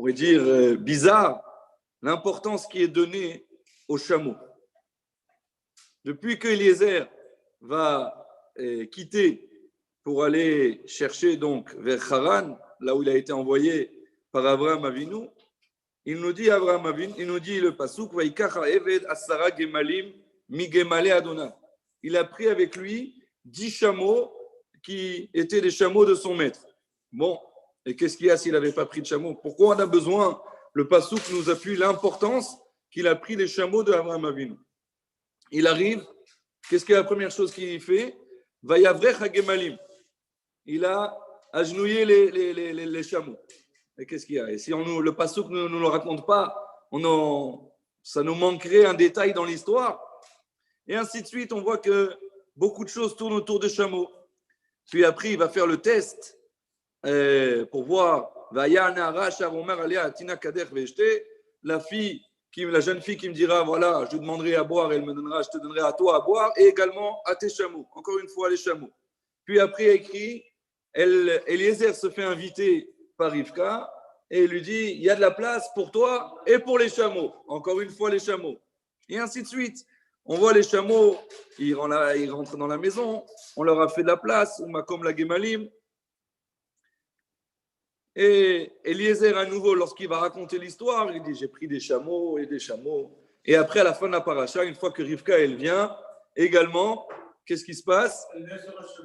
va dire, bizarre, l'importance qui est donnée au chameau. Depuis que Eliezer va quitter pour aller chercher donc vers Haran, là où il a été envoyé par Abraham Avinu, il nous dit Abraham Avinu, il nous dit le pasuk Vaikach ha'eved asara gemalim mi gemale Adonai. Il a pris avec lui 10 chameaux qui étaient des chameaux de son maître. Bon, et qu'est-ce qu'il y a s'il n'avait pas pris de chameaux? Pourquoi on a besoin? Le pasuk nous appuie l'importance qu'il a pris les chameaux de Abraham Avinu. Il arrive, qu'est-ce que la première chose qu'il fait? Vayavrech hagemalim. Il a agenouillé les chameaux. Et qu'est-ce qu'il y a? Et si le pasuk ne nous le raconte pas, ça nous manquerait un détail dans l'histoire. Et ainsi de suite, on voit que beaucoup de choses tournent autour des chameaux. Puis après, il va faire le test pour voir la jeune fille qui me dira, voilà, je te demanderai à boire, elle me donnera, je te donnerai à toi à boire, et également à tes chameaux. Encore une fois, les chameaux. Puis après, il écrit, Eliezer se fait inviter par Rivka, et il lui dit, il y a de la place pour toi et pour les chameaux. Encore une fois, les chameaux. Et ainsi de suite. On voit les chameaux, ils rentrent dans la maison, on leur a fait de la place, comme la Gemalim. Et Eliezer, à nouveau, lorsqu'il va raconter l'histoire, il dit, j'ai pris des chameaux et des chameaux. Et après, à la fin de la paracha, une fois que Rivka, elle vient, également, qu'est-ce qui se passe?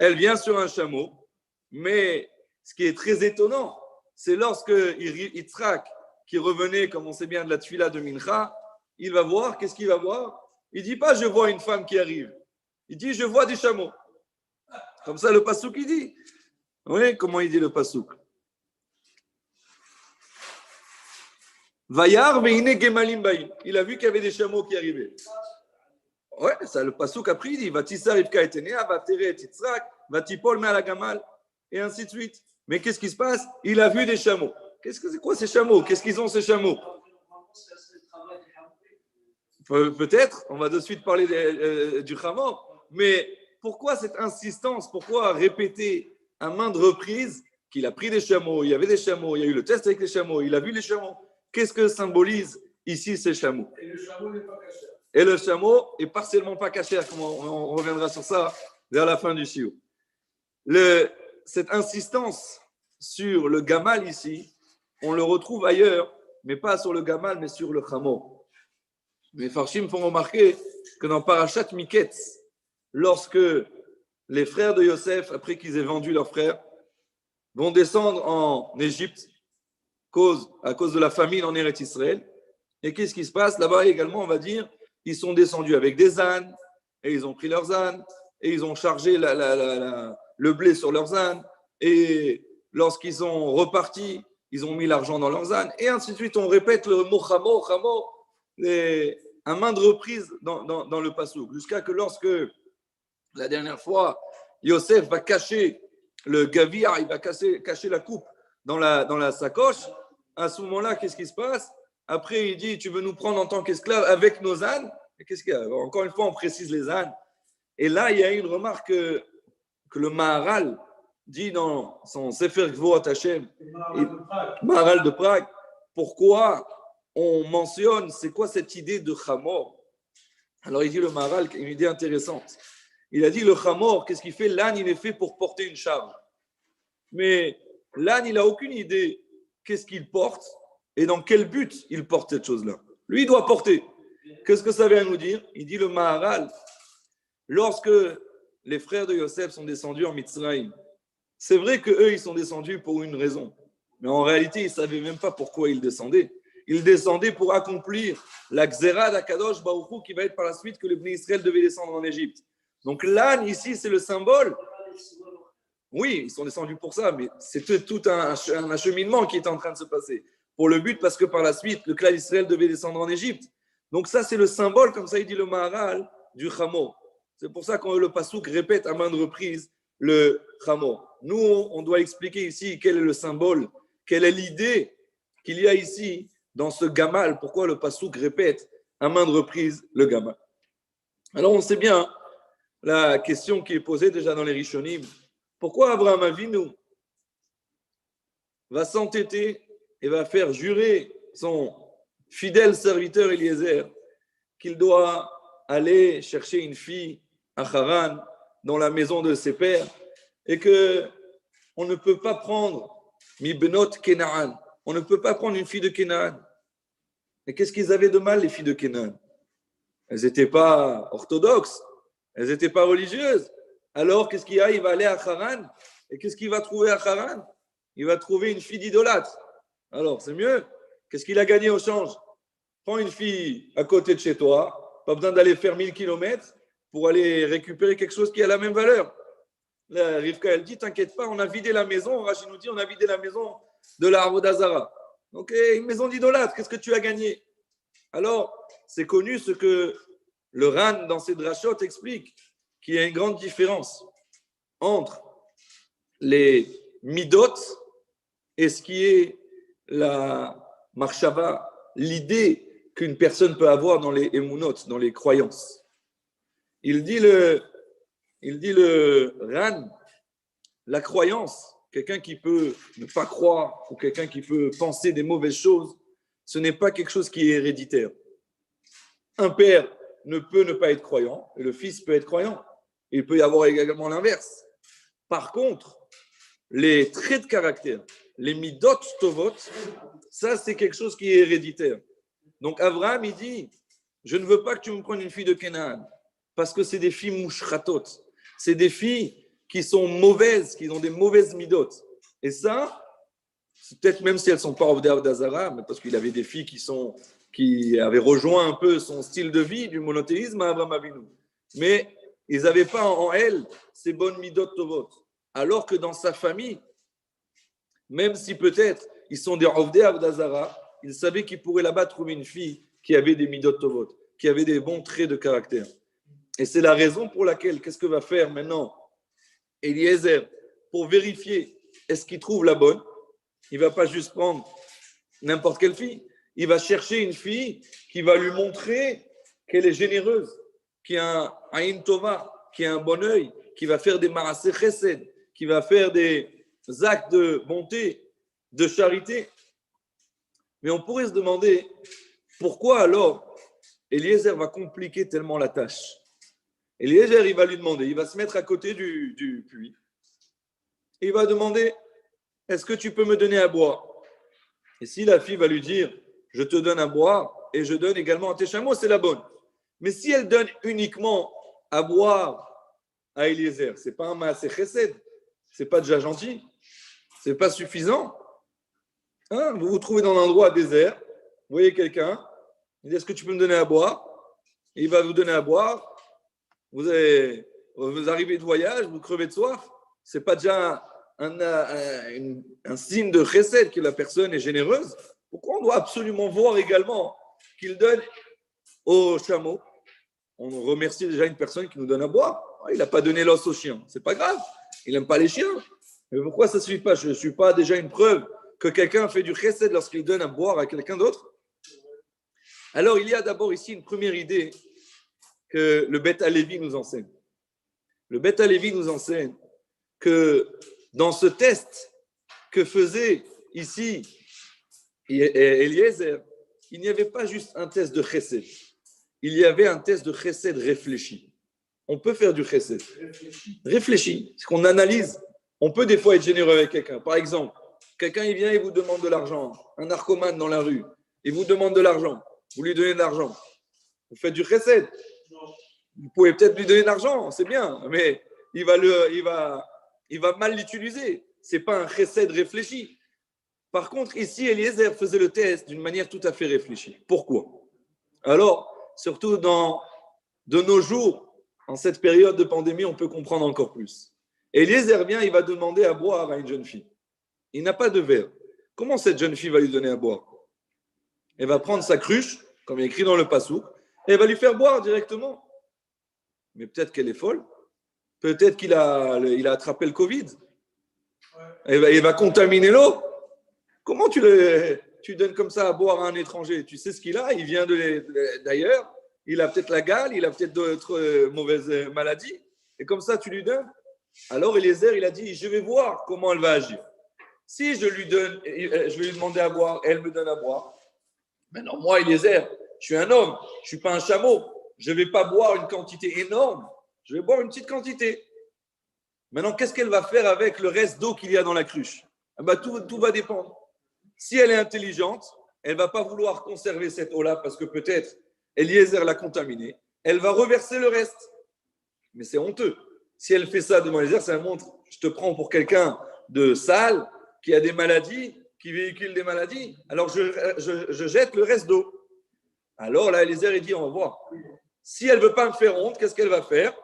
Elle vient sur un chameau. Mais ce qui est très étonnant, c'est lorsque Yitzhak, qui revenait, comme on sait bien, de la tfila de Mincha, il va voir, qu'est-ce qu'il va voir? Il ne dit pas, je vois une femme qui arrive. Il dit, je vois des chameaux. Comme ça, le passouk, il dit. Oui, comment il dit le passouk? Vayar veine gemalim baim. Il a vu qu'il y avait des chameaux qui arrivaient. Ouais, ça, le passouk après, il dit, Vatissa Rivka etenea, Vatere et Yitzhak, Vatipol me la gamal, et ainsi de suite. Mais qu'est-ce qui se passe? Il a vu des chameaux. C'est quoi ces chameaux? Qu'est-ce qu'ils ont, ces chameaux? Peut-être, on va de suite parler du Hamor, mais pourquoi cette insistance? Pourquoi répéter à maintes reprises qu'il a pris des chameaux, il y avait des chameaux, il y a eu le test avec les chameaux, il a vu les chameaux? Qu'est-ce que symbolise ici ces chameaux? Et le chameau n'est pas caché. Et le chameau est partiellement pas caché, comme on reviendra sur ça vers la fin du siou. Cette insistance sur le gamal ici, on le retrouve ailleurs, mais pas sur le gamal, mais sur le Hamor. Les Farshim font remarquer que dans Parashat Miketz, lorsque les frères de Yosef, après qu'ils aient vendu leurs frères, vont descendre en Égypte à cause de la famine en Eretz Israël, et qu'est-ce qui se passe là-bas également? On va dire, ils sont descendus avec des ânes, et ils ont pris leurs ânes, et ils ont chargé le blé sur leurs ânes, et lorsqu'ils sont repartis, ils ont mis l'argent dans leurs ânes, et ainsi de suite. On répète le mot Hamor, à maintes reprises dans le passouk, jusqu'à que lorsque la dernière fois Yosef va cacher le gavir, il va cacher la coupe dans la sacoche, à ce moment-là, qu'est-ce qui se passe? Après, il dit, tu veux nous prendre en tant qu'esclaves avec nos ânes? Et qu'est-ce qu'il y a? Encore une fois, on précise les ânes. Et là, il y a une remarque que le Maharal dit dans son Sefer Gvurot Hashem, Maharal de Prague, pourquoi on mentionne, c'est quoi cette idée de Hamor? Alors il dit le Maharal, une idée intéressante. Il a dit le Hamor, qu'est-ce qu'il fait? L'âne, il est fait pour porter une charge. Mais l'âne, il n'a aucune idée qu'est-ce qu'il porte et dans quel but il porte cette chose-là. Lui, il doit porter. Qu'est-ce que ça vient nous dire? Il dit le Maharal, lorsque les frères de Yosef sont descendus en Mitzrayim, c'est vrai qu'eux, ils sont descendus pour une raison. Mais en réalité, ils ne savaient même pas pourquoi ils descendaient. Ils descendaient pour accomplir la Xéra d'Akadosh Baruch Hu qui va être par la suite que le Bnei Israël devait descendre en Égypte. Donc l'âne, ici, c'est le symbole. Oui, ils sont descendus pour ça, mais c'est tout un acheminement qui est en train de se passer. Pour le but, parce que par la suite, le clan d'Israël devait descendre en Égypte. Donc ça, c'est le symbole, comme ça il dit le Maharal, du Hamor. C'est pour ça que le Passouk répète à maintes reprises le Hamor. Nous, on doit expliquer ici quel est le symbole, quelle est l'idée qu'il y a ici dans ce gamal. Pourquoi le Passouk répète à maintes reprises le gamal? Alors on sait bien la question qui est posée déjà dans les Rishonim. Pourquoi Abraham Avinu va s'entêter et va faire jurer son fidèle serviteur Eliezer qu'il doit aller chercher une fille à Haran dans la maison de ses pères et que on ne peut pas prendre Mibnot Kenaan. On ne peut pas prendre une fille de Kenaan. Et qu'est-ce qu'ils avaient de mal, les filles de Kenaan? Elles n'étaient pas orthodoxes, elles n'étaient pas religieuses. Alors, qu'est-ce qu'il y a? Il va aller à Haran. Et qu'est-ce qu'il va trouver à Haran? Il va trouver une fille d'idolâtre. Alors, c'est mieux. Qu'est-ce qu'il a gagné au change? Prends une fille à côté de chez toi, pas besoin d'aller faire 1000 kilomètres pour aller récupérer quelque chose qui a la même valeur. Là, Rivka, elle dit, t'inquiète pas, on a vidé la maison, Rachid nous dit, on a vidé la maison de la Avodah. Donc, une maison d'idolâtre, qu'est-ce que tu as gagné? Alors, c'est connu ce que le Ran, dans ses drachot, explique, qu'il y a une grande différence entre les midot et ce qui est la marshava, l'idée qu'une personne peut avoir dans les emunot, dans les croyances. Il dit le Ran, la croyance, quelqu'un qui peut ne pas croire ou quelqu'un qui peut penser des mauvaises choses, ce n'est pas quelque chose qui est héréditaire. Un père ne peut ne pas être croyant et le fils peut être croyant. Il peut y avoir également l'inverse. Par contre, les traits de caractère, les midot tovot, ça c'est quelque chose qui est héréditaire. Donc Abraham, il dit, je ne veux pas que tu me prennes une fille de Canaan, parce que c'est des filles mouchratot. C'est des filles qui sont mauvaises, qui ont des mauvaises midot. Et ça, c'est peut-être même si elles ne sont pas Ovdei Avodah, mais parce qu'il avait des filles qui avaient rejoint un peu son style de vie du monothéisme à Abraham Avinu. Mais ils n'avaient pas en elles ces bonnes midot tovot. Alors que dans sa famille, même si peut-être ils sont des Ovdei Avodah, il savait qu'il pourrait là-bas trouver une fille qui avait des midot tovot, qui avait des bons traits de caractère. Et c'est la raison pour laquelle, qu'est-ce que va faire maintenant Eliezer pour vérifier est-ce qu'il trouve la bonne? Il ne va pas juste prendre n'importe quelle fille. Il va chercher une fille qui va lui montrer qu'elle est généreuse, qui a un aïn tova, qui a un bon œil, qui va faire des marasé chesed, qui va faire des actes de bonté, de charité. Mais on pourrait se demander pourquoi alors Eliezer va compliquer tellement la tâche. Eliezer, il va lui demander, il va se mettre à côté du puits et il va demander, est-ce que tu peux me donner à boire? Et si la fille va lui dire, je te donne à boire et je donne également à tes chameaux, c'est la bonne. Mais si elle donne uniquement à boire à Eliezer, c'est pas un maaseh chesed, c'est pas déjà gentil, c'est pas suffisant. Hein, vous vous trouvez dans un endroit désert, vous voyez quelqu'un, il dit, est-ce que tu peux me donner à boire? Et il va vous donner à boire. Vous arrivez de voyage, vous crevez de soif, c'est pas déjà un signe de chesed que la personne est généreuse? Pourquoi on doit absolument voir également qu'il donne aux chameaux? On remercie déjà une personne qui nous donne à boire. Il n'a pas donné l'os aux chiens, c'est pas grave, il n'aime pas les chiens. Mais pourquoi ça ne suffit pas? Je ne suis pas déjà une preuve que quelqu'un fait du chesed lorsqu'il donne à boire à quelqu'un d'autre? Alors il y a d'abord ici une première idée que le Beth Halevi nous enseigne. Le Beth Halevi nous enseigne que dans ce test que faisait ici Eliezer, il n'y avait pas juste un test de chesed, il y avait un test de chesed réfléchi. On peut faire du chesed. Réfléchi, c'est qu'on analyse. On peut des fois être généreux avec quelqu'un. Par exemple, quelqu'un il vient et vous demande de l'argent, un narcomane dans la rue, il vous demande de l'argent, vous lui donnez de l'argent. Vous faites du chesed. Vous pouvez peut-être lui donner de l'argent, c'est bien, mais il va mal l'utiliser. Ce n'est pas un chesed réfléchi. Par contre, ici, Eliezer faisait le test d'une manière tout à fait réfléchie. Pourquoi? Alors, surtout de nos jours, en cette période de pandémie, on peut comprendre encore plus. Eliezer vient, il va demander à boire à une jeune fille. Il n'a pas de verre. Comment cette jeune fille va lui donner à boire? Elle va prendre sa cruche, comme il est écrit dans le passouk, et elle va lui faire boire directement. Mais peut-être qu'elle est folle. Peut-être qu'il a attrapé le Covid. Il va contaminer l'eau. Comment tu donnes comme ça à boire à un étranger? Tu sais ce qu'il a, il vient d'ailleurs, il a peut-être la gale, il a peut-être d'autres mauvaises maladies. Et comme ça, tu lui donnes. Alors Eliezer, il a dit, je vais voir comment elle va agir. Si je lui donne, je vais lui demander à boire, elle me donne à boire. Maintenant, moi, Eliezer, je suis un homme, je ne suis pas un chameau. Je ne vais pas boire une quantité énorme, je vais boire une petite quantité. Maintenant, qu'est-ce qu'elle va faire avec le reste d'eau qu'il y a dans la cruche? Tout va dépendre. Si elle est intelligente, elle ne va pas vouloir conserver cette eau-là parce que peut-être Eliezer l'a contaminée. Elle va reverser le reste. Mais c'est honteux. Si elle fait ça devant Eliezer, ça montre, je te prends pour quelqu'un de sale, qui a des maladies, qui véhicule des maladies. Alors je jette le reste d'eau. Alors là, Eliezer, il dit, on va voir. Si elle ne veut pas me faire honte, qu'est-ce qu'elle va faire?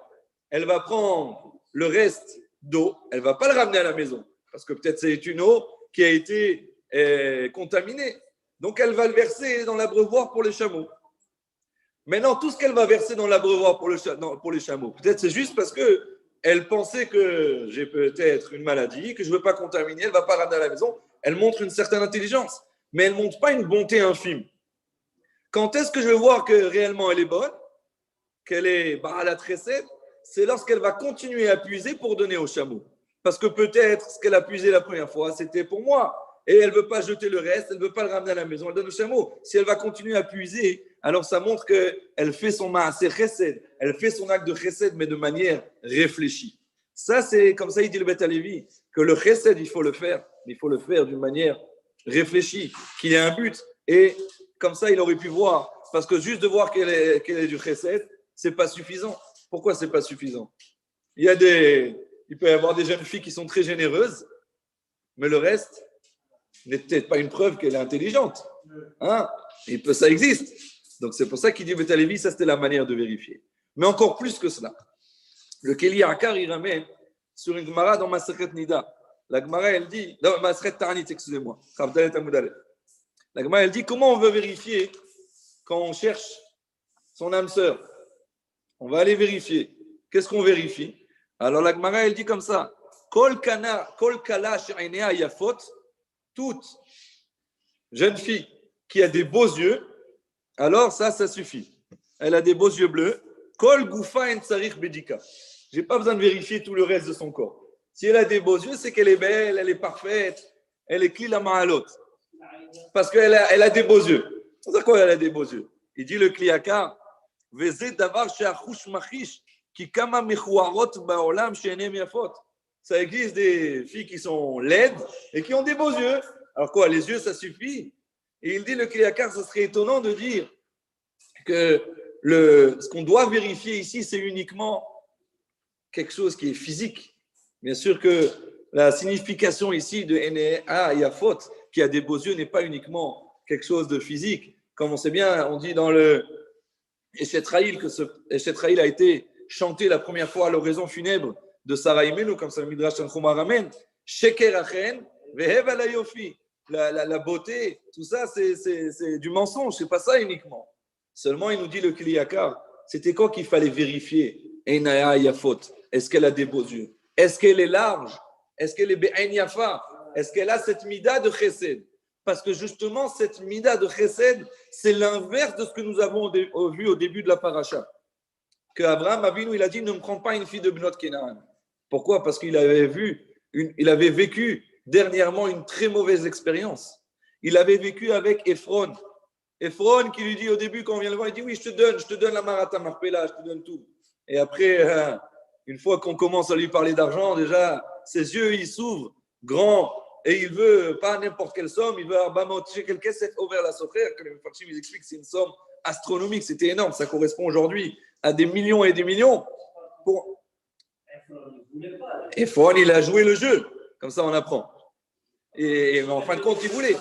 Elle va prendre le reste d'eau, elle ne va pas le ramener à la maison, parce que peut-être c'est une eau qui a été contaminée. Donc elle va le verser dans l'abreuvoir pour les chameaux. Maintenant, tout ce qu'elle va verser dans l'abreuvoir pour les chameaux, peut-être c'est juste parce qu'elle pensait que j'ai peut-être une maladie, que je ne veux pas contaminer, elle ne va pas ramener à la maison. Elle montre une certaine intelligence, mais elle ne montre pas une bonté infime. Quand est-ce que je vais voir que réellement elle est bonne, qu'elle est Ba'alat Chesed? C'est lorsqu'elle va continuer à puiser pour donner aux chameaux. Parce que peut-être ce qu'elle a puisé la première fois, c'était pour moi. Et elle ne veut pas jeter le reste, elle ne veut pas le ramener à la maison, elle donne aux chameaux. Si elle va continuer à puiser, alors ça montre qu'elle fait son ma'aseh chesed, elle fait son acte de chesed, mais de manière réfléchie. Ça, c'est comme ça, il dit le Beth Alevi, que le chesed, il faut le faire d'une manière réfléchie, qu'il y a un but. Et comme ça, il aurait pu voir. Parce que juste de voir qu'elle est du chesed, ce n'est pas suffisant. Pourquoi ce n'est pas suffisant? Il peut y avoir des jeunes filles qui sont très généreuses, mais le reste n'est peut-être pas une preuve qu'elle est intelligente. Hein? Ça existe. Donc c'est pour ça qu'il dit Beth Alevi, ça c'était la manière de vérifier. Mais encore plus que cela. Le Keli Akar, il ramène sur une Gemara dans Maseret Nida. La Gemara, elle dit, dans Maseret Ta'anit, excusez-moi. La Gemara, elle dit, comment on veut vérifier quand on cherche son âme sœur? On va aller vérifier. Qu'est-ce qu'on vérifie? Alors la Gemara, elle dit comme ça. Kol kala she'einea yafot, toute jeune fille qui a des beaux yeux, alors ça suffit. Elle a des beaux yeux bleus. Kol gufa en tsarich bedika. Je n'ai pas besoin de vérifier tout le reste de son corps. Si elle a des beaux yeux, c'est qu'elle est belle, elle est parfaite, elle est klila ma'alot. Parce qu'elle a des beaux yeux. C'est quoi elle a des beaux yeux? Il dit le kliaka, veze davar she'achush machish, ki kama mechuarot ba'olam she'enem yafot. Ça existe des filles qui sont laides et qui ont des beaux yeux. Alors quoi, les yeux, ça suffit? Et il dit le kliaka, ce serait étonnant de dire que ce qu'on doit vérifier ici, c'est uniquement quelque chose qui est physique. Bien sûr que la signification ici de Enea Yafot, qui a des beaux yeux, n'est pas uniquement quelque chose de physique. Comme on sait bien, on dit dans le Eshetraïl que ce Eshetraïl a été chanté la première fois à l'oraison funèbre de Sarah Imenu, comme ça le Midrash Tanchuma ramène, Sheker Achen, Vehev Alayofi. La beauté, tout ça, c'est du mensonge, c'est pas ça uniquement. Seulement, il nous dit le Kliyakar, c'était quoi qu'il fallait vérifier? Enaya Yafot. Est-ce qu'elle a des beaux yeux? Est-ce qu'elle est large? Est-ce qu'elle est Be'en Yafa? Est-ce qu'elle a cette mida de Chesed? Parce que justement, cette mida de Chesed, c'est l'inverse de ce que nous avons vu au début de la paracha. Que Abraham Avinu, il a dit, ne me prends pas une fille de Bnot Kenaan. Pourquoi? Parce qu'il avait vécu dernièrement une très mauvaise expérience. Il avait vécu avec Ephron. Ephron qui lui dit au début, quand on vient le voir, il dit, oui, je te donne la Marata Marpella, je te donne tout. Et après, une fois qu'on commence à lui parler d'argent, déjà, ses yeux, ils s'ouvrent grands et il veut pas n'importe quelle somme, il veut Arbamotché quelqu'un s'est ouvert la sophère. Quand les Mefarshim, ils expliquent que c'est une somme astronomique, c'était énorme, ça correspond aujourd'hui à des millions et des millions. Ephron, il a joué le jeu, comme ça on apprend. Et en fin de compte, il voulait.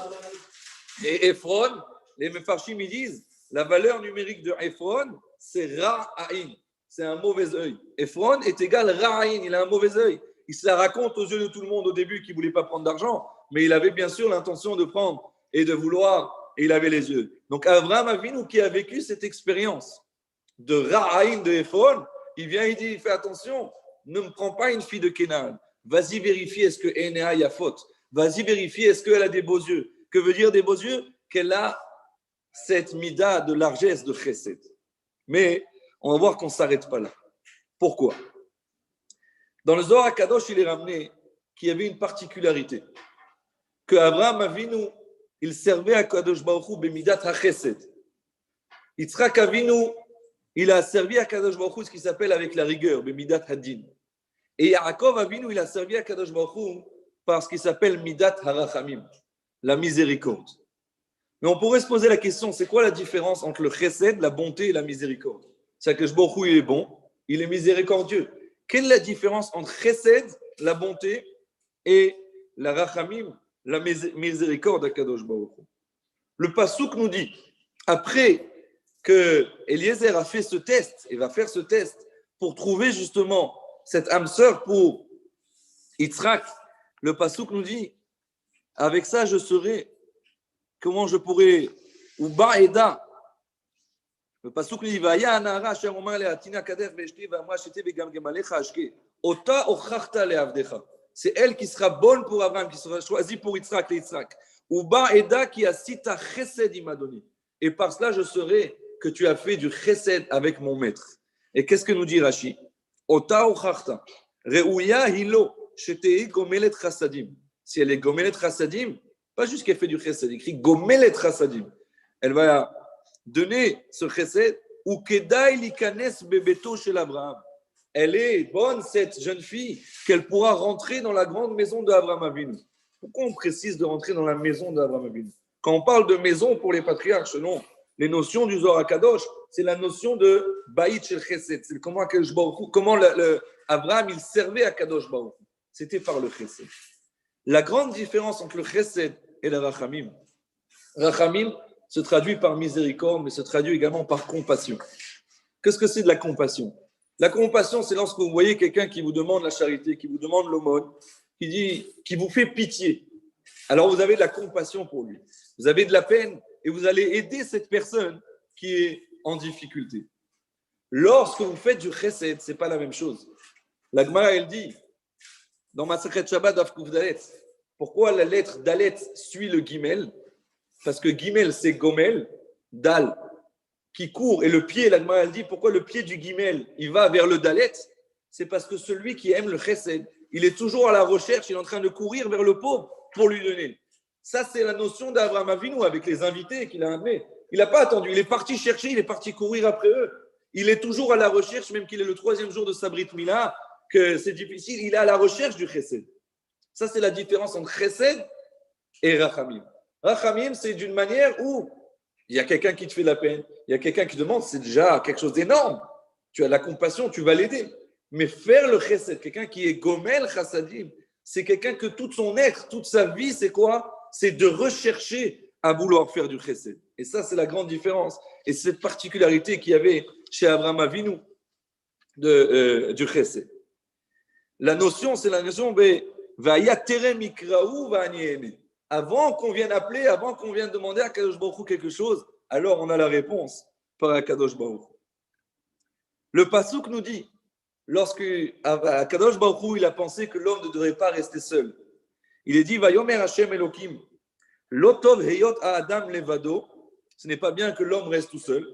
Et Ephron, les Mefarshim, ils disent, la valeur numérique de Ephron, c'est Ra'aïn. C'est un mauvais œil. Ephron est égal Ra'aïn, il a un mauvais œil. Il se la raconte aux yeux de tout le monde au début qu'il ne voulait pas prendre d'argent, mais il avait bien sûr l'intention de prendre et de vouloir, et il avait les yeux. Donc Abraham Avinu qui a vécu cette expérience de Ra'aïn de Ephron, il vient, il dit, fais attention, ne me prends pas une fille de Kénan. Vas-y vérifier est-ce que Enea Yafot. Vas-y vérifier est-ce qu'elle a des beaux yeux. Que veut dire des beaux yeux? Qu'elle a cette mida de largesse de chesed. Mais on va voir qu'on ne s'arrête pas là. Pourquoi? Dans le Zohar HaKadosh, il est ramené qu'il y avait une particularité. que Abraham Avinu, il servait à Kadosh Baruch Hu bemidat hachesed. Yitzhak Avinu, il a servi à Kadosh Baruch Hu ce qui s'appelle avec la rigueur, bemidat hadin. Et Yaakov Avinu, il a servi à Kadosh Baruch Hu par ce qui s'appelle midat harachamim, la miséricorde. Mais on pourrait se poser la question, c'est quoi la différence entre le chesed, la bonté et la miséricorde? C'est que Baruch Hu, il est bon, il est miséricordieux. Quelle est la différence entre chesed, la bonté, et la rachamim, la miséricorde à Kadosh Baruch Hu? Le Passouk nous dit, après que Eliezer a fait ce test, et va faire ce test pour trouver justement cette âme sœur pour Yitzhak, le Passouk nous dit, avec ça je serai, comment je pourrais, ou Ba'eda, le Passouk nous dit, Vaya anara asher omar le'atina kadech ve'eshti ve'amra shete ve'gam gemalecha ashke, ota ochachta le'avdecha. C'est elle qui sera bonne pour Abraham, qui sera choisie pour Yitzhak, ou Ba'eda qui a sita chesed imadoni. Et par cela je serai que tu as fait du chesed avec mon maître. Et qu'est-ce que nous dit Rashi? Ota ochachta. Re'uya hilo. Gomelet chassadim. Si elle est gomelet chassadim, pas juste qu'elle fait du chesed, écrit gomelet chassadim. Elle va donner ce chesed ou kedai likanes bebeto chez l'Abraham. Elle est bonne, cette jeune fille, qu'elle pourra rentrer dans la grande maison d'Abraham Avinu. Pourquoi on précise de rentrer dans la maison d'Abraham Avinu? Quand on parle de maison pour les patriarches, selon les notions du Zohar HaKadosh, c'est la notion de Baït Shel Chesed. C'est comment Abraham il servait à Kadosh Baruch. C'était par le chesed. La grande différence entre le chesed et le rachamim, rachamim se traduit par miséricorde, mais se traduit également par compassion. Qu'est-ce que c'est de la compassion? La compassion, c'est lorsque vous voyez quelqu'un qui vous demande la charité, qui vous demande l'aumône, qui vous fait pitié. Alors vous avez de la compassion pour lui. Vous avez de la peine et vous allez aider cette personne qui est en difficulté. Lorsque vous faites du chesed, ce n'est pas la même chose. La Gemara, elle dit, dans Masechet Shabbat Daf Kuf Dalet, pourquoi la lettre Dalet suit le Gimel? Parce que Gimel, c'est Gomel, Dal, qui court, et le pied, la Gemara, elle dit, pourquoi le pied du Gimel, il va vers le Dalet? C'est parce que celui qui aime le chesed, il est toujours à la recherche, il est en train de courir vers le pauvre pour lui donner. Ça, c'est la notion d'Abraham Avinu avec les invités qu'il a amenés. Il n'a pas attendu, il est parti chercher, il est parti courir après eux. Il est toujours à la recherche, même qu'il est le 3e jour de sa Brit Mila, que c'est difficile, il est à la recherche du chesed. Ça, c'est la différence entre chesed et rachamim. Rachamim, c'est d'une manière où il y a quelqu'un qui te fait de la peine, il y a quelqu'un qui demande, c'est déjà quelque chose d'énorme. Tu as de la compassion, tu vas l'aider. Mais faire le chesed, quelqu'un qui est gomel chassadim, c'est quelqu'un que tout son être, toute sa vie, c'est quoi? C'est de rechercher à vouloir faire du chesed. Et ça, c'est la grande différence. Et c'est cette particularité qu'il y avait chez Abraham Avinu du chesed. La notion, c'est la notion avant qu'on vienne appeler, avant qu'on vienne demander à Kadosh Baruch Hu quelque chose, alors on a la réponse par Kadosh Baruch Hu. Le Passouk nous dit, lorsque Kadosh Baruch Hu, il a pensé que l'homme ne devrait pas rester seul, il est dit Vayomer Hashem Elokim, Lotov Heyot Adam Levado, ce n'est pas bien que l'homme reste tout seul,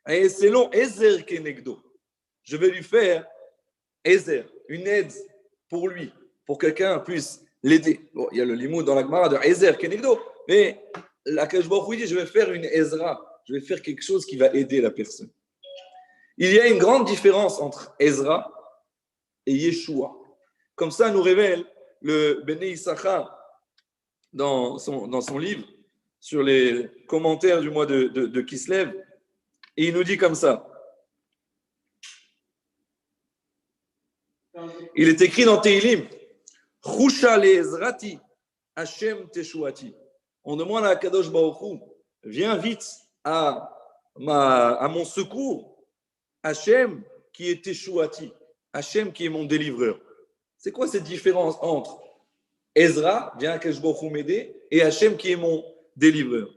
et selon Ezer Kenegdo, je vais lui faire Ezer, une aide pour lui, pour que quelqu'un puisse l'aider. Bon, il y a le limoud dans la Gemara de Ezer Kenegdo, mais la Kadosh Baruch Hu dit je vais faire une Ezra, je vais faire quelque chose qui va aider la personne. Il y a une grande différence entre Ezra et Yeshua. Comme ça nous révèle le Bnei Issachar dans son livre sur les commentaires du mois de Kislev, et il nous dit comme ça. Il est écrit dans Tehilim, Chusha le'ezrati, Hashem teshuati. On demande à Kadosh Baruch Hu, viens vite à mon secours, Hashem qui est teshuati, Hashem qui est mon délivreur. C'est quoi cette différence entre Ezra, viens à Kadosh Baruch Hu m'aider, et Hashem qui est mon délivreur?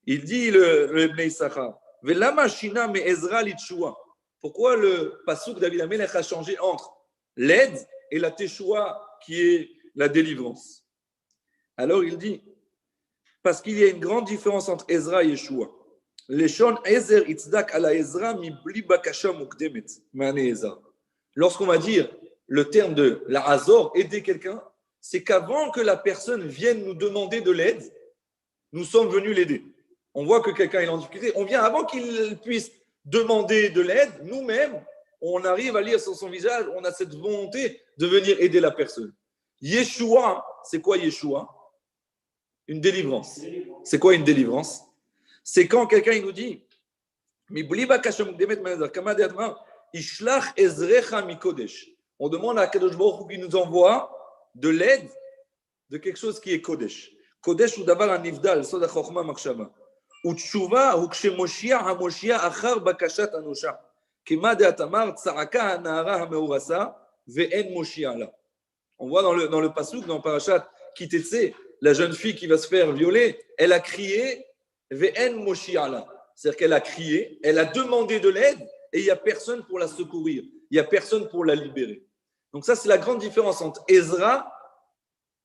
Il dit le Bnei Issachar, Velama shina me Ezra litshua. Pourquoi le pasuk David HaMelech a changé entre l'aide et la teshuah qui est la délivrance? Alors il dit, parce qu'il y a une grande différence entre Ezra et Yeshua. Leshon Ezer itzdak ala Ezra mi bli bakasha mukdemet mane Ezra. Lorsqu'on va dire le terme de la Hazor, aider quelqu'un, c'est qu'avant que la personne vienne nous demander de l'aide, nous sommes venus l'aider. On voit que quelqu'un est en difficulté, on vient avant qu'il puisse demander de l'aide, nous-mêmes, on arrive à lire sur son visage, on a cette volonté de venir aider la personne. Yeshua, c'est quoi Yeshua? Une délivrance. C'est quoi une délivrance? C'est quand quelqu'un il nous dit on demande à Kadosh Baruch Hu qui nous envoie de l'aide de quelque chose qui est Kodesh. Kodesh ou davar anivdal, soda chokhma makshava. Ou tshuva ou kshemoshia hamoshia achar bakashat anosha. Kima de atamar tsaraka hanahara hameurasa ve'en moshia la. On voit dans le pasuk, dans Parashat Kitetse, la jeune fille qui va se faire violer, elle a crié ve'en moshia la. C'est-à-dire qu'elle a crié, elle a demandé de l'aide et il n'y a personne pour la secourir. Il n'y a personne pour la libérer. Donc ça, c'est la grande différence entre Ezra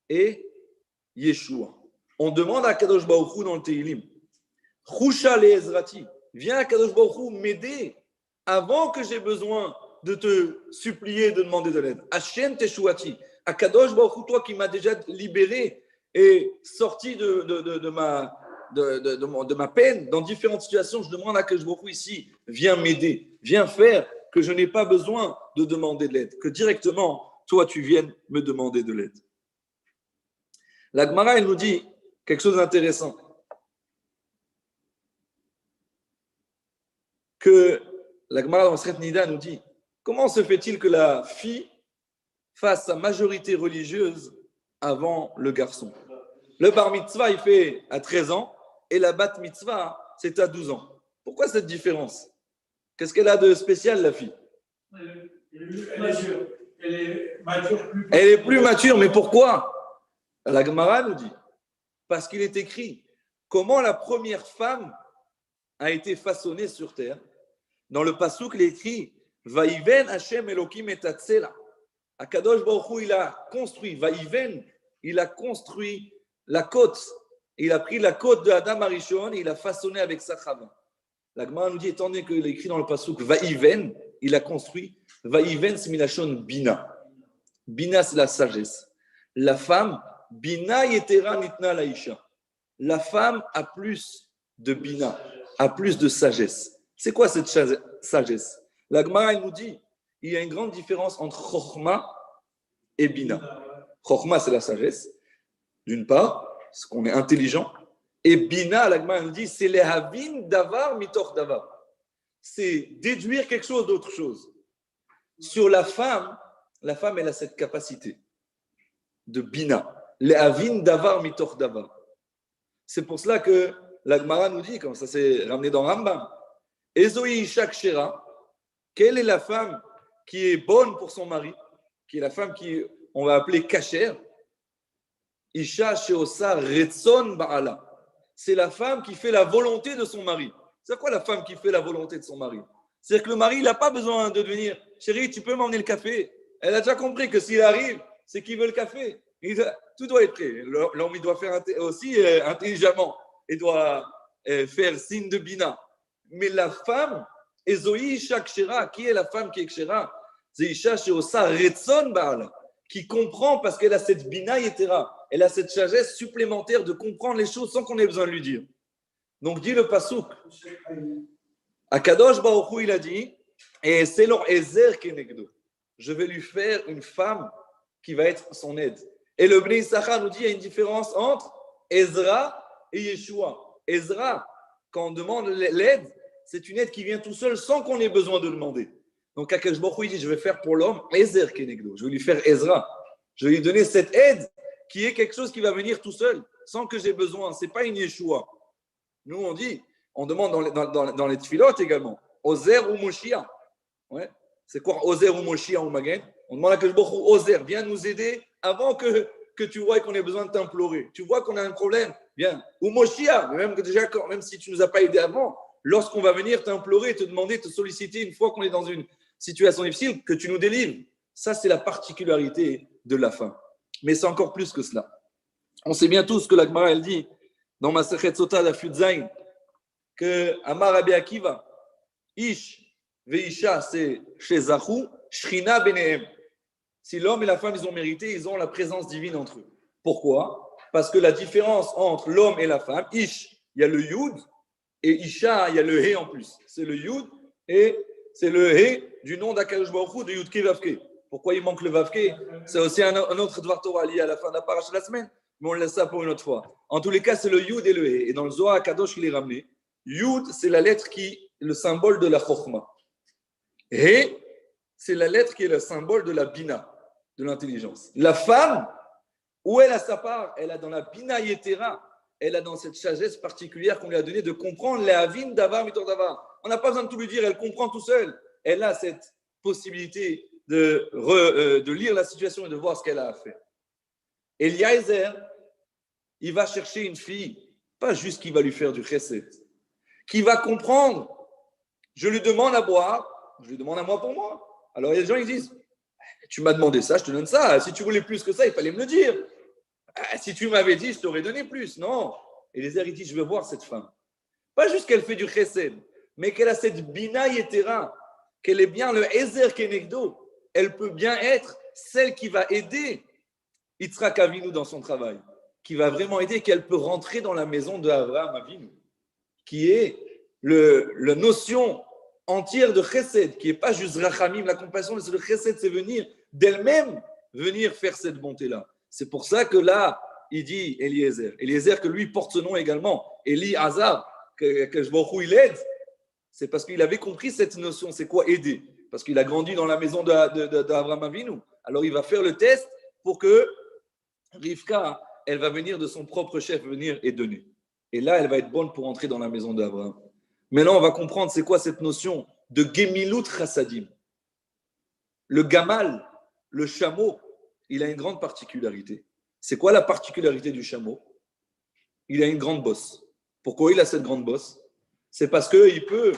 et Yeshua. On demande à Kadosh Baruch Hu dans le Tehillim, Chusha le Ezrati, viens à Kadosh Baruch Hu m'aider avant que j'ai besoin de te supplier, de demander de l'aide. Hashem Teshuati, à Kadosh Baruch Hu, toi qui m'as déjà libéré et sorti de ma peine dans différentes situations, je demande à Kadosh Baruch Hu ici, viens m'aider, viens faire que je n'ai pas besoin de demander de l'aide, que directement, toi, tu viennes me demander de l'aide. La Gemara, elle nous dit quelque chose d'intéressant. Que la Gemara dans Masechet Nida nous dit, comment se fait-il que la fille fasse sa majorité religieuse avant le garçon? Le bar mitzvah, il fait à 13 ans, et la bat mitzvah, c'est à 12 ans. Pourquoi cette différence? Qu'est-ce qu'elle a de spécial, la fille? Elle est mature. Elle est plus mature, mais pourquoi? La Gemara nous dit, parce qu'il est écrit comment la première femme a été façonnée sur terre. Dans le pasuk, il est écrit Vaïven Hashem Elokim et Tatsela. Akadosh Baruch Hu, il a construit, Vaïven, il a construit la côte. Il a pris la côte de Adam Arishon et il a façonné avec sa Chava. La Gemara nous dit, étant donné qu'il est écrit dans le pasuk Vaïven, il a construit, Vaïven c'est Milachon Bina. Bina, c'est la sagesse. La femme, Bina Yetera Nitna Laïcha. La femme a plus de Bina, a plus de sagesse. C'est quoi cette sagesse? La Gemara nous dit, il y a une grande différence entre Chokhma et Bina. Chokhma, c'est la sagesse, d'une part, parce qu'on est intelligent. Et Bina, la Gemara nous dit, c'est les havin davar mitoch davar. C'est déduire quelque chose d'autre chose. Sur la femme, elle a cette capacité de Bina. Les havin davar mitoch davar. C'est pour cela que la Gemara nous dit, comme ça c'est ramené dans Rambam, Ezoi Isha Kshera, quelle est la femme qui est bonne pour son mari, qui est la femme qui on va appeler Kasher? Isha Sheosa Retson Ba'ala. C'est la femme qui fait la volonté de son mari. C'est quoi la femme qui fait la volonté de son mari? C'est-à-dire que le mari, il n'a pas besoin de devenir chérie, tu peux m'emmener le café. Elle a déjà compris que s'il arrive, c'est qu'il veut le café. Tout doit être prêt. L'homme, il doit faire aussi intelligemment. Il doit faire signe de Bina. Mais la femme, Ezoi Isha Kshera, qui est la femme qui est Kshera? C'est Isha Sheosa Retson Ba'ala, qui comprend parce qu'elle a cette Bina Yetera. Elle a cette sagesse supplémentaire de comprendre les choses sans qu'on ait besoin de lui dire. Donc, dit le Pasuk. Akadosh Baruch Hu, il a dit, et c'est leur Ezer Kenegdo. Je vais lui faire une femme qui va être son aide. Et le Bnei Issachar nous dit, il y a une différence entre Ezra et Yeshua. Ezra, quand on demande l'aide, c'est une aide qui vient tout seul sans qu'on ait besoin de demander. Donc, Akadosh Baruch Hu, il dit, je vais faire pour l'homme Ezer Kenegdo. Je vais lui faire Ezra. Je vais lui donner cette aide qui est quelque chose qui va venir tout seul, sans que j'ai besoin. Ce n'est pas une Yeshua. Nous, on dit, on demande dans les tfilotes également, Ozer ou Moshiach. Ouais. C'est quoi Ozer ou Moshiach ou Magen? On demande à Kadosh Baruch Hu, Ozer, viens nous aider avant que tu vois qu'on ait besoin de t'implorer. Tu vois qu'on a un problème, viens. Ou Moshiach, même si tu ne nous as pas aidé avant, lorsqu'on va venir t'implorer, te demander, te solliciter une fois qu'on est dans une situation difficile, que tu nous délivres. Ça, c'est la particularité de la fin. Mais c'est encore plus que cela. On sait bien tous que la Gemara, elle dit, dans Masechet Sota, la Futzain, que Amar Rabbi Akiva, Ish veisha, c'est chez Zachou, Shrina benehem. Si l'homme et la femme, ils ont mérité, ils ont la présence divine entre eux. Pourquoi? Parce que la différence entre l'homme et la femme, Ish, il y a le Yud, et Isha, il y a le He en plus. C'est le Yud et c'est le He du nom d'Akadosh Baruch Hu de Yud Ke Vav Ke. Pourquoi il manque le Vav Ke? C'est aussi un autre Dvar Torah lié à la fin de la paracha de la semaine, mais on laisse ça pour une autre fois. En tous les cas, c'est le Yud et le He. Et dans le Zohar Akadosh, il est ramené. Yud, c'est la lettre qui est le symbole de la Chokhmah. He, c'est la lettre qui est le symbole de la Bina, de l'intelligence. La femme, où elle a sa part? Elle a dans la Bina Yetera. Elle a dans cette sagesse particulière qu'on lui a donnée de comprendre les avin d'avar mitor d'avar. On n'a pas besoin de tout lui dire, elle comprend tout seule. Elle a cette possibilité de lire la situation et de voir ce qu'elle a à faire. Eliezer, il va chercher une fille, pas juste qui va lui faire du chesed, qui va comprendre. Je lui demande à boire, je lui demande à moi pour moi. Alors il y a des gens qui disent, tu m'as demandé ça, je te donne ça. Si tu voulais plus que ça, il fallait me le dire. Si tu m'avais dit, je t'aurais donné plus. Non. Et les héritiers, je veux voir cette femme. Pas juste qu'elle fait du chesed, mais qu'elle a cette bina yetera, qu'elle est bien le ezer kenegdo. Elle peut bien être celle qui va aider Yitzhak Avinu dans son travail, qui va vraiment aider, qu'elle peut rentrer dans la maison d'Avraham Avinu, qui est la notion entière de chesed, qui n'est pas juste rachamim, la compassion, mais c'est le chesed, c'est venir d'elle-même, venir faire cette bonté-là. C'est pour ça que là, il dit Eliezer. Eliezer, que lui porte ce nom également. Eli Hazar, que je vois où il aide. C'est parce qu'il avait compris cette notion. C'est quoi aider? Parce qu'il a grandi dans la maison d'Avraham Avinu. Alors il va faire le test pour que Rivka, elle va venir de son propre chef, venir et donner. Et là, elle va être bonne pour entrer dans la maison d'Avraham. Maintenant, on va comprendre c'est quoi cette notion de Gemilut Chassadim. Le gamal, le chameau, il a une grande particularité. C'est quoi la particularité du chameau? Il a une grande bosse. Pourquoi il a cette grande bosse? C'est parce qu'il peut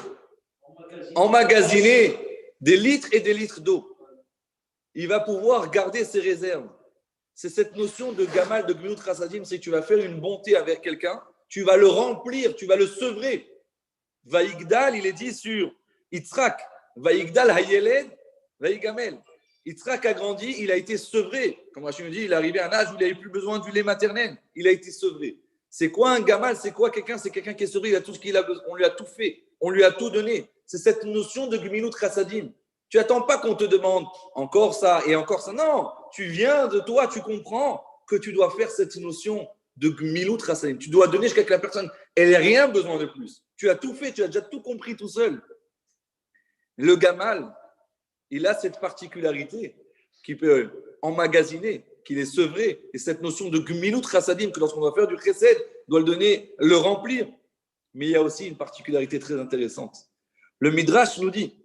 emmagasiner des litres et des litres d'eau. Il va pouvoir garder ses réserves. C'est cette notion de gamal, de gmilut chassadim, c'est que tu vas faire une bonté avec quelqu'un, tu vas le remplir, tu vas le sevrer. Vaïgdal, il est dit sur Yitzhak, Vaïgdal hayeled, Vaïgamel. Yitzhak a grandi, il a été sevré. Comme Rachid me dit, il est arrivé à un âge où il n'avait plus besoin du lait maternel. Il a été sevré. C'est quoi un gamal? C'est quoi quelqu'un? C'est quelqu'un qui est sevré, il a tout ce qu'il a besoin. On lui a tout fait, on lui a tout donné. C'est cette notion de gmilut chassadim. Tu n'attends pas qu'on te demande encore ça et encore ça. Non, tu viens de toi, tu comprends que tu dois faire cette notion de gmilut chassadim. Tu dois donner jusqu'à ce que la personne elle n'ait rien besoin de plus. Tu as tout fait, tu as déjà tout compris tout seul. Le gamal, il a cette particularité qui peut emmagasiner, qu'il est sevré. Et cette notion de gmilut chassadim, que lorsqu'on va faire du chesed, doit le donner, le remplir. Mais il y a aussi une particularité très intéressante. Le Midrash nous dit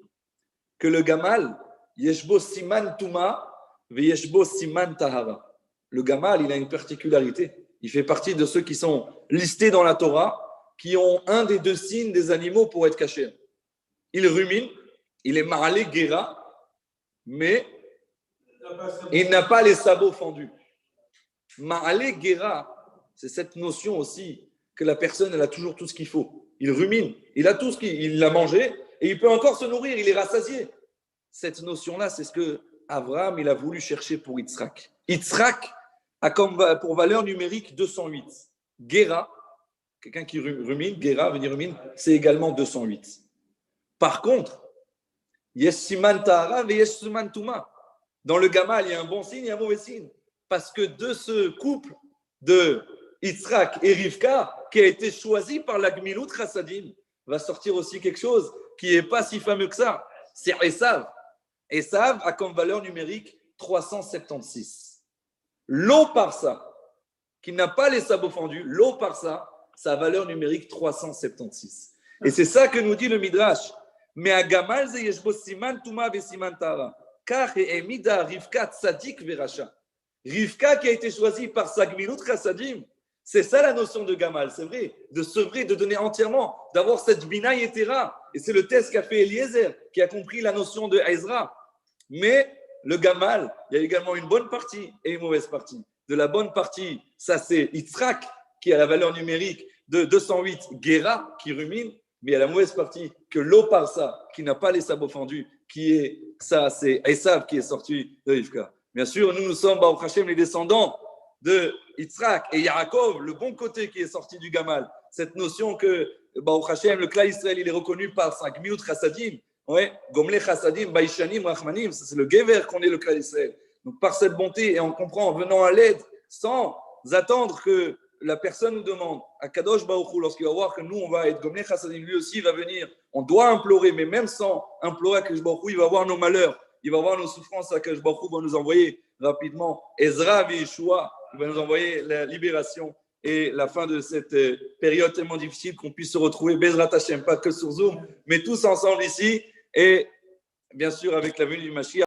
que le gamal, yeshbo siman tuma, ve yeshbo siman tahara. Le gamal, il a une particularité. Il fait partie de ceux qui sont listés dans la Torah, qui ont un des deux signes des animaux pour être cachés. Il rumine, il est maralé guéra, mais il n'a pas les sabots fendus. Ma'ale guéra, c'est cette notion aussi que la personne elle a toujours tout ce qu'il faut. Il rumine, il a tout ce qu'il a mangé et il peut encore se nourrir, il est rassasié. Cette notion-là, c'est ce que Abraham il a voulu chercher pour Yitzhak. Yitzhak a comme pour valeur numérique 208. Guéra, quelqu'un qui rumine, guéra, venir rumine, c'est également 208. Par contre, yesh siman tahara ve yesh siman tuma. Dans le gamal, il y a un bon signe et un mauvais signe. Parce que de ce couple de Yitzhak et Rivka, qui a été choisi par la Gmilut Chassadim, va sortir aussi quelque chose qui n'est pas si fameux que ça. C'est Esav. Esav a comme valeur numérique 376. L'eau par ça, qui n'a pas les sabots fendus, l'eau par ça, sa valeur numérique 376. Et c'est ça que nous dit le Midrash. Mais à Gamal, ze yeshbo siman tuma ve siman tara. Car et emida Rivka tzadik veracha. Rivka qui a été choisie par sa Gmilut Chassadim, c'est ça la notion de Gamal, c'est vrai, de sevrer, de donner entièrement, d'avoir cette bina yetera. Et c'est le test qu'a fait Eliezer, qui a compris la notion de Ezra. Mais le Gamal, il y a également une bonne partie et une mauvaise partie. De la bonne partie, ça c'est Yitzhak, qui a la valeur numérique de 208, Guéra, qui rumine, mais il y a la mauvaise partie, que l'eau par ça, qui n'a pas les sabots fendus, qui est, ça c'est Esav qui est sorti de Rivka. Bien sûr, nous sommes, Baruch Hashem, les descendants de Yitzhak et Yaakov, le bon côté qui est sorti du Gamal. Cette notion que, Baruch Hashem, le Klal Israël, il est reconnu par 5 minutes chassadim. Ouais, Gomle chassadim, Baishanim, Rachmanim, c'est le Gever qu'on est le Klal Israël. Donc, par cette bonté, et on comprend, en venant à l'aide, sans attendre que la personne nous demande, à Kadosh Baruch Hu, lorsqu'il va voir que nous, on va être Gomle chassadim, lui aussi va venir, on doit implorer, mais même sans implorer à Kadosh Baruch Hu, il va voir nos malheurs, il va voir nos souffrances, à Kadosh Baruch Hu va nous envoyer rapidement Ezra et Yeshua, il va nous envoyer la libération et la fin de cette période tellement difficile qu'on puisse se retrouver, Bezrat Hashem, pas que sur Zoom, mais tous ensemble ici, et bien sûr avec la venue du Mashiach.